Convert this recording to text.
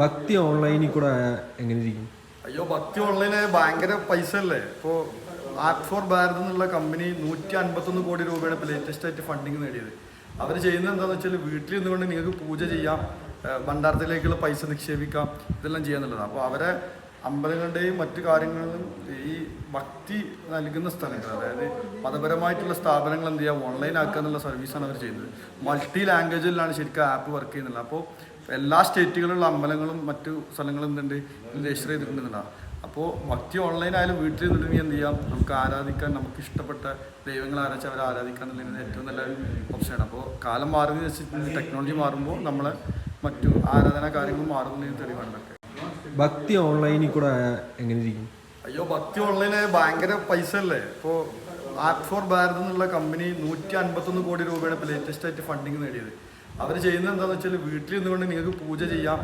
ഭക്തി ഓൺലൈനിൽ കൂടെ എങ്ങനെ ഇരിക്കും? അയ്യോ, ഭക്തി ഓൺലൈന് ഭയങ്കര പൈസ അല്ലേ. ഇപ്പോൾ ആർട്ട് ഫോർ ഭാരത് എന്നുള്ള കമ്പനി 151 കോടി രൂപയാണ് ഇപ്പോൾ ലേറ്റസ്റ്റ് ആയിട്ട് ഫണ്ടിങ് നേടിയത്. അവർ ചെയ്യുന്നത് എന്താണെന്ന് വെച്ചാൽ വീട്ടിൽ നിന്നുകൊണ്ട് നിങ്ങൾക്ക് പൂജ ചെയ്യാം, ഭണ്ഡാരത്തിലേക്കുള്ള പൈസ നിക്ഷേപിക്കാം, ഇതെല്ലാം ചെയ്യാന്നുള്ളതാണ്. അപ്പോൾ അവരെ അമ്പലങ്ങളുടെയും മറ്റു കാര്യങ്ങളിലും ഈ ഭക്തി നൽകുന്ന സ്ഥലങ്ങൾ, അതായത് മതപരമായിട്ടുള്ള സ്ഥാപനങ്ങൾ എന്ത് ചെയ്യുക, ഓൺലൈൻ ആക്കുക എന്നുള്ള സർവീസാണ് അവർ ചെയ്യുന്നത്. മൾട്ടി ലാംഗ്വേജിലാണ് ശരിക്കും ആപ്പ് വർക്ക് ചെയ്യുന്നത്. അപ്പോൾ എല്ലാ സ്റ്റേറ്റുകളിലുള്ള അമ്പലങ്ങളും മറ്റു സ്ഥലങ്ങളും എന്തുണ്ട് രജിസ്റ്റർ ചെയ്തിട്ടുണ്ടെന്നുണ്ടാകും. അപ്പോൾ ഭക്തി ഓൺലൈൻ ആയാലും വീട്ടിൽ നിന്നിട്ടുണ്ടെങ്കിൽ എന്ത് ചെയ്യാം, നമുക്ക് ആരാധിക്കാൻ, നമുക്ക് ഇഷ്ടപ്പെട്ട ദൈവങ്ങളെ ആരാധിച്ച് അവരെ ആരാധിക്കാൻ എന്നുള്ളതിന് ഏറ്റവും നല്ല ഓപ്ഷനാണ്. അപ്പോൾ കാലം മാറുന്നതിന് വെച്ചിട്ട് ടെക്നോളജി മാറുമ്പോൾ നമ്മളെ മറ്റു ആരാധനാ കാര്യങ്ങൾ മാറുന്നതിന് തെളിവാണ് ഇതൊക്കെ. ഭക്തി ഓൺലൈനിൽ കൂടെ എങ്ങനെ ഇരിക്കും? അയ്യോ, ഭക്തി ഓൺലൈന് ഭയങ്കര പൈസ അല്ലേ. ഇപ്പോൾ ആർട്ട് ഫോർ ഭാരത് എന്നുള്ള കമ്പനി 151 കോടി രൂപയാണ് ഇപ്പോൾ ലേറ്റസ്റ്റ് ആയിട്ട് ഫണ്ടിങ് നേടിയത്. അവർ ചെയ്യുന്നത് എന്താണെന്ന് വെച്ചാൽ വീട്ടിൽ നിന്നുകൊണ്ട് നിങ്ങൾക്ക് പൂജ ചെയ്യാം,